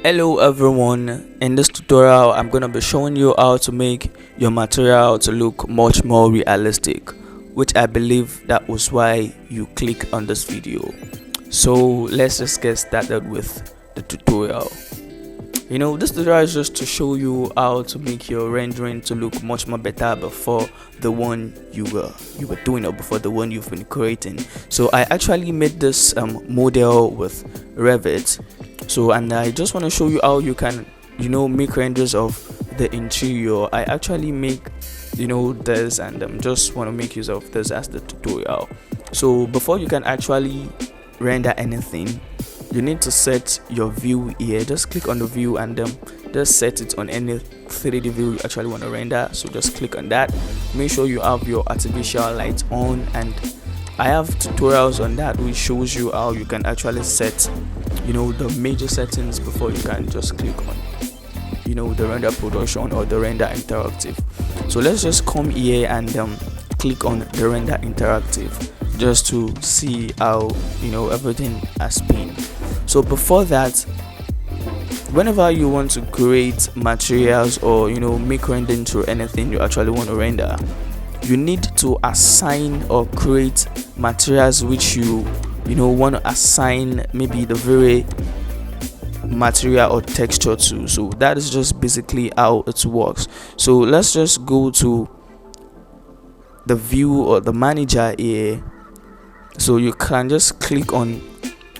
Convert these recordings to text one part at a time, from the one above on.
Hello everyone, in this tutorial I'm going to be showing you how to make your material to look much more realistic, which I believe that was why you click on this video. So let's just get started with the tutorial. This tutorial is just to show you how to make your rendering to look much more better before the one you were doing, or before the one you've been creating. So I actually made this model with Revit. And I just want to show you how you can make renders of the interior. I actually make this, and just want to make use of this as the tutorial. So before you can actually render anything, you need to set your view here. Just click on the view and just set it on any 3D view you actually want to render. So just click on that. Make sure you have your artificial light on, and I have tutorials on that which shows you how you can actually set the major settings before you can just click on the render production or the render interactive. So let's just come here and click on the render interactive just to see how everything has been. So before that, whenever you want to create materials or make rendering to anything you actually want to render, you need to assign or create materials which you want to assign maybe the very material or texture to. So that is just basically how it works. So let's just go to the view or the manager here. So you can just click on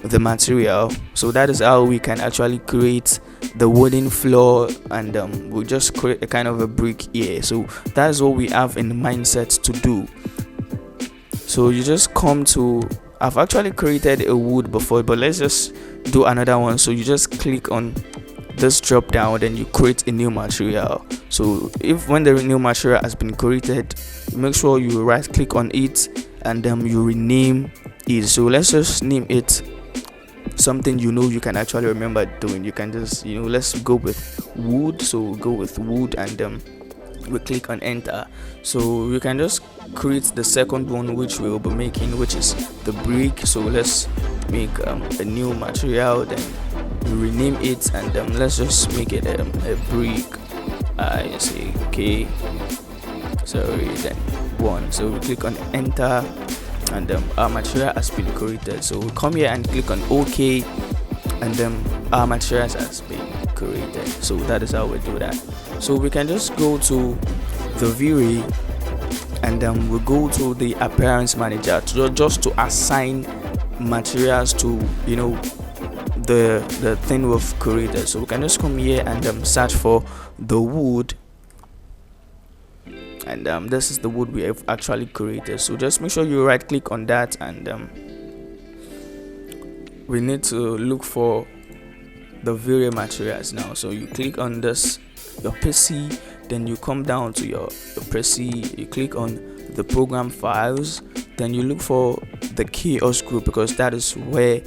the material. So that is how we can actually create the wooden floor, and we'll just create a kind of a brick here. So that is what we have in the mindset to do. So you just come to, I've actually created a wood before, but let's just do another one. So you just click on this drop down, then you create a new material. So when the new material has been created, make sure you right click on it and you rename it. So let's just name it something you can actually remember doing. You can just let's go with wood. So go with wood, and we click on enter. So we can just create the second one which we will be making, which is the brick. So let's make a new material, then we rename it, and let's just make it a brick. I say okay, sorry, then one. So we click on enter, and our material has been created. So we come here and click on OK, and our materials has been created. So that is how we do that. So we can just go to the Vray, and we go to the appearance manager just to assign materials to the thing we've created. So we can just come here and search for the wood, and this is the wood we have actually created. So just make sure you right click on that, and we need to look for the Vray materials now. So you click on this, your PC, then you come down to your PC, you click on the program files, then you look for the chaos group, because that is where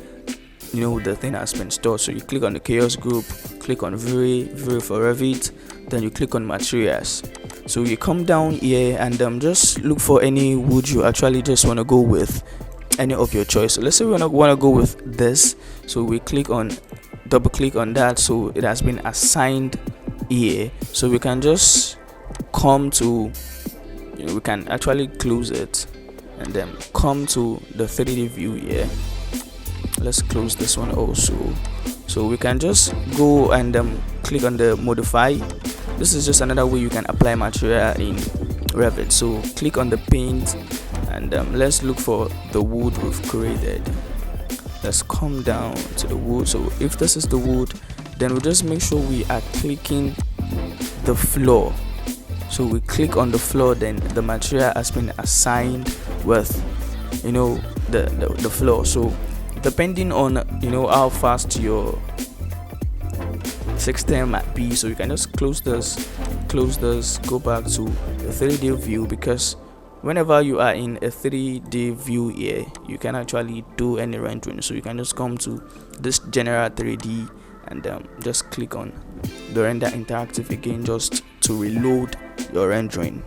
the thing has been stored. So you click on the chaos group, click on Vray for Revit, then you click on materials. So you come down here and just look for any wood you actually just want to go with, any of your choice. So let's say we want to go with this. So we double click on that, so it has been assigned here. So we can just come to we can actually close it and then come to the 3D view here. Let's close this one also. So we can just go and click on the modify. This is just another way you can apply material in Revit. So click on the paint, and let's look for the wood we've created. Let's come down to the wood. So if this is the wood, then we just make sure we are clicking the floor. So we click on the floor, then the material has been assigned with the floor. So depending on how fast your system might be, so you can just close this, go back to the 3D view, because whenever you are in a 3D view here, you can actually do any rendering. So you can just come to this general 3D and just click on the render interactive again, just to reload your rendering.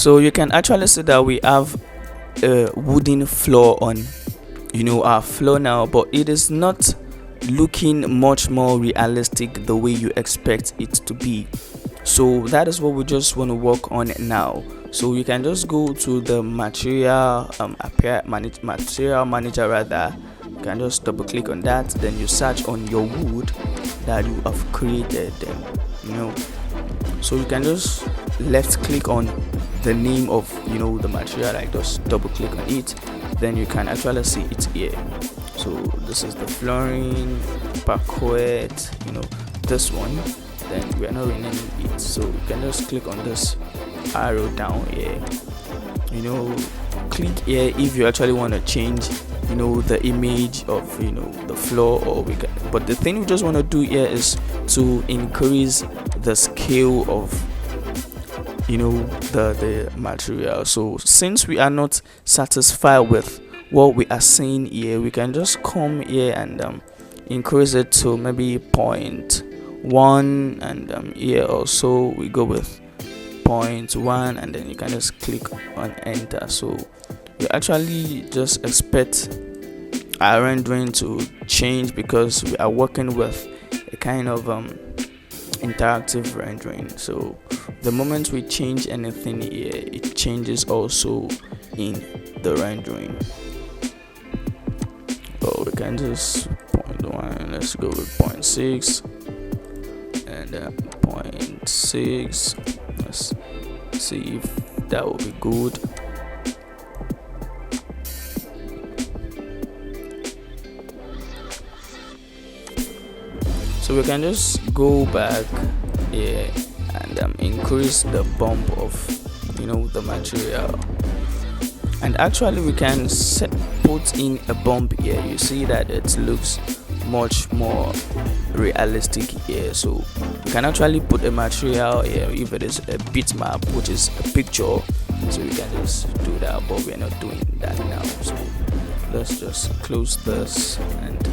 So you can actually see that we have a wooden floor on our floor now, but it is not looking much more realistic the way you expect it to be. So that is what we just want to work on now. So you can just go to the material material manager rather. You can just double click on that, then you search on your wood that you have created, so you can just left click on the name of the material, like just double click on it, then you can actually see it here. So this is the flooring parquet, this one, then we are not renaming it, so you can just click on this arrow down here, click here if you actually want to change the image of the floor, or but the thing we just want to do here is to increase the scale of the material. So since we are not satisfied with what we are seeing here, we can just come here and increase it to maybe 0.1, and here also we go with 0.1, and then you can just click on enter. So you actually just expect our rendering to change because we are working with a kind of interactive rendering. So the moment we change anything here, it changes also in the rendering. Oh, we can just 0.1, let's go with 0.6 and 0.6. Let's see if that will be good. So we can just go back here and increase the bump of the material, and actually we can put in a bump here. You see that it looks much more realistic here. So you can actually put a material here if it is a bitmap, which is a picture, so you can just do that, but we're not doing that now. So let's just close this, and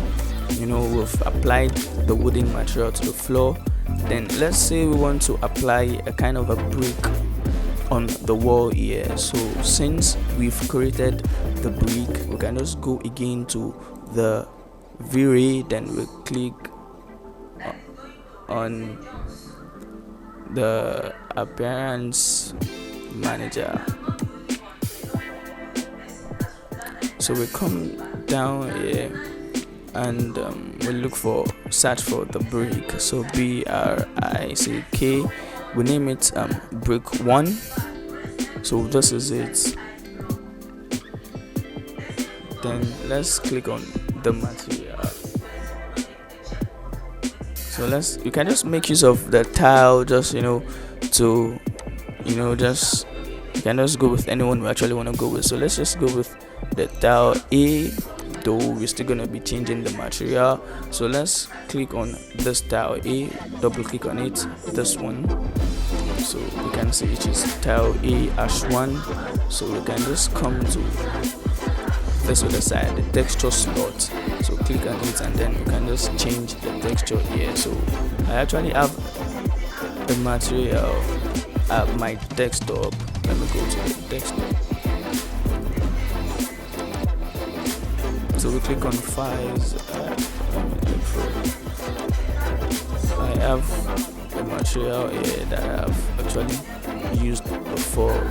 we've applied the wooden material to the floor. Then let's say we want to apply a kind of a brick on the wall here. So since we've created the brick, we can just go again to the Vray, then we click on the appearance manager. So we come down here and we look for search for the brick. So BRICK, we name it brick 1. So this is it. Then let's click on the material. So you can just make use of the tile, just you can just go with anyone we actually want to go with. So let's just go with the tile A, though we're still gonna be changing the material. So let's click on this tile A, double click on it, this one. So we can see it is tile A-1. So we can just come to this other side, the texture slot. So click on it, and then you can just change the texture here. So I actually have the material at my desktop. Let me go to the desktop. So we click on files. I have a material here that I have actually used before.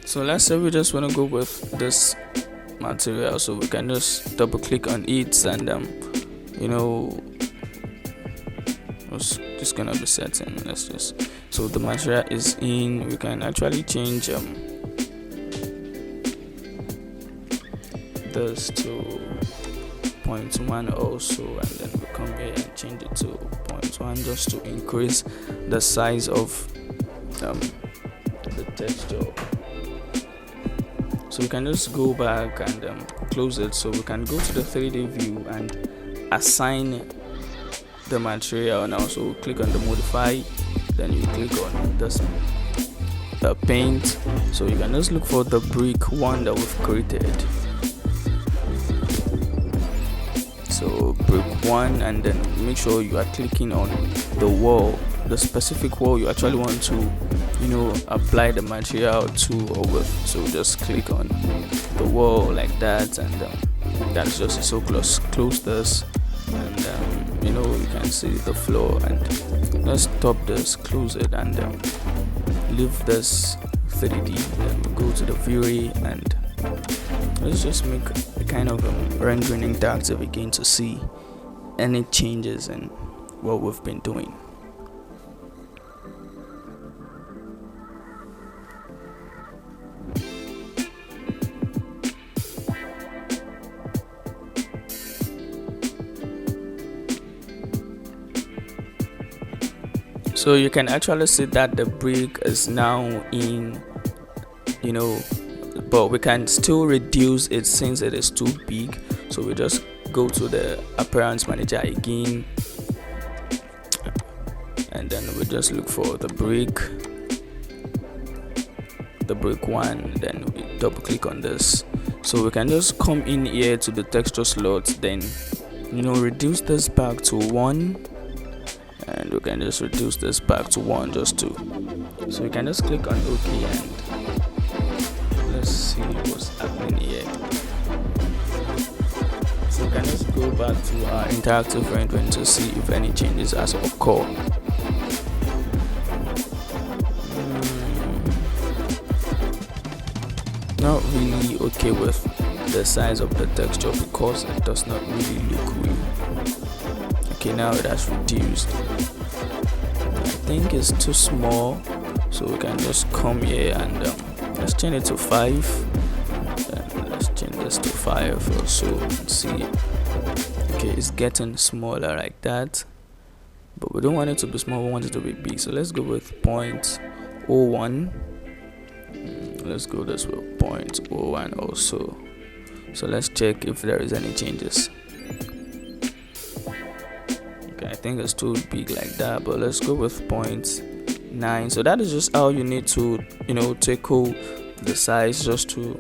So let's say we just want to go with this material, so we can just double click on it, and it's just gonna be setting. So the material is in. We can actually change this to 0.1 also, and then we come here and change it to 0.1 just to increase the size of the texture. So we can just go back and close it. So we can go to the 3D view and assign the material now. So click on the modify, then you click on this paint. So you can just look for the brick one that we've created. So brick one, and then make sure you are clicking on the wall, the specific wall you actually want to apply the material to or with. So just click on the wall like that, and that's just so close this, and you can see the floor. And let's stop this, close it, and leave this 3D. Then we go to the Vray, and let's just make a kind of rendering interactive again to see any changes in what we've been doing. So you can actually see that the brick is now in, but we can still reduce it since it is too big. So we just go to the appearance manager again, and then we just look for the brick one, then we double click on this. So we can just come in here to the texture slot, then reduce this back to 1, and we can just reduce this back to 1 just to, so we can just click on OK, and let's see what's happening here. So we can just go back to our interactive rendering to see if any changes has occurred. Not really okay with the size of the texture because it does not really look real. Okay, now it has reduced. I think it's too small, so we can just come here and let's change it to 5. Then let's change this to 5 or so and see. Okay, it's getting smaller like that, but we don't want it to be small, we want it to be big. So let's go with 0.01. Let's go this with 0.01 also. So let's check if there is any changes. Okay, I think it's too big like that, but let's go with 0.9. So that is just how you need to tackle the size, just to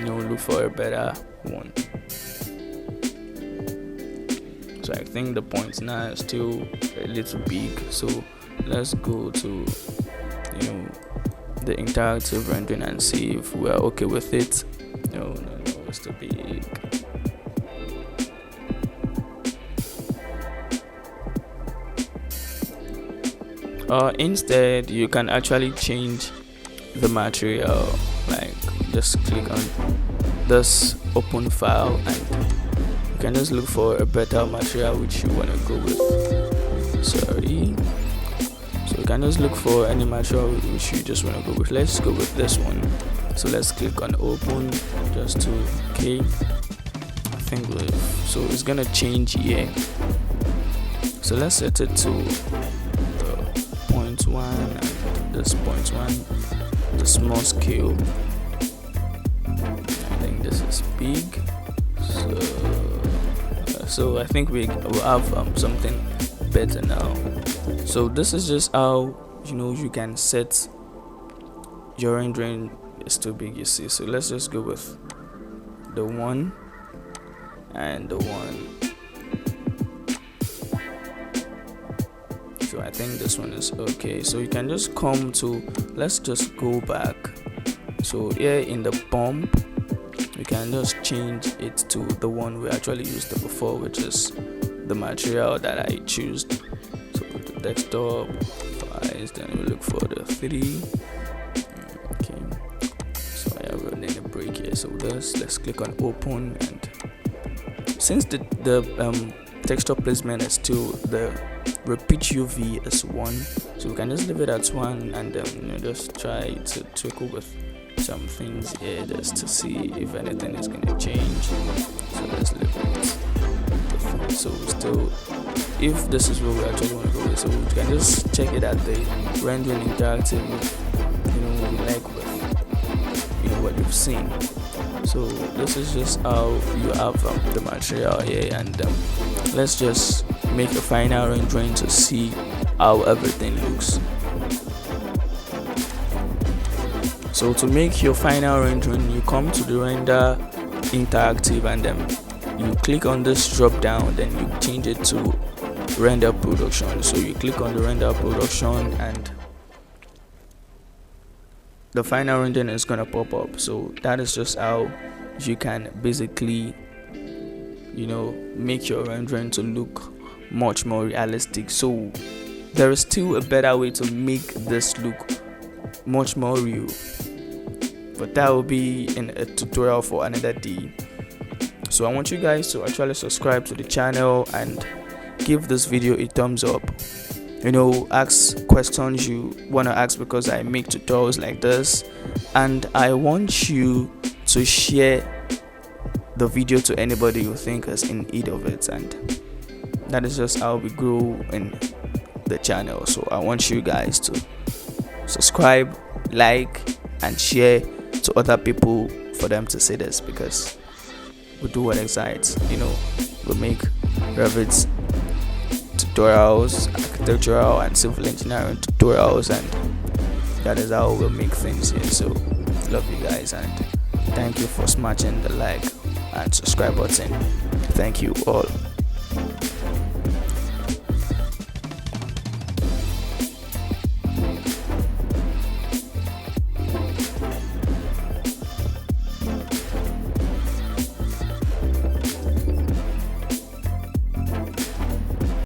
look for a better one. So I think the 0.9 is still a little big, so let's go to the interactive rendering and see if we are okay with it. No, it's too big. Instead, you can actually change the material. Like, just click on this open file, and you can just look for a better material which you want to go with. Sorry. So you can just look for any material which you just want to go with. Let's go with this one. So let's click on open just to okay. I think so it's gonna change here. So let's set it to 0.1 and this 0.1, the small scale. I think this is big. So I think we will have something better now. So this is just how you can set your rendering. It's too big, you see. So let's just go with the 1 and the 1. So I think this one is okay. So you can just come to, let's just go back. So here in the bump, we can just change it to the one we actually used before, which is the material that I choose. So the desktop, PhyizE, then we look for the 3. Okay. So I have a break here. So let's click on open, and since the texture placement is still the repeat UV is 1, so we can just leave it at 1, and just try to trickle with some things here just to see if anything is going to change. So let's leave it. So still, if this is what we actually want to go with, so we can just check it at the rendering interactive with what we like with what you've seen. So this is just how you have the material here, and let's just make a final rendering to see how everything looks. So to make your final rendering, you come to the render interactive and then you click on this drop down, then you change it to render production. So you click on the render production and the final rendering is gonna pop up. So that is just how you can basically, you know, make your rendering to look much more realistic. So there is still a better way to make this look much more real, but that will be in a tutorial for another day. So I want you guys to actually subscribe to the channel and give this video a thumbs up. You know, ask questions you want to ask, because I make tutorials like this, and I want you to share the video to anybody you think is in need of it, and that is just how we grow in the channel. So I want you guys to subscribe, like, and share to other people for them to see this, because we do what excites. You know, we make revit tutorials, architectural and civil engineering tutorials, and that is how we'll make things here. So love you guys, and thank you for smashing the like and subscribe button. Thank you all.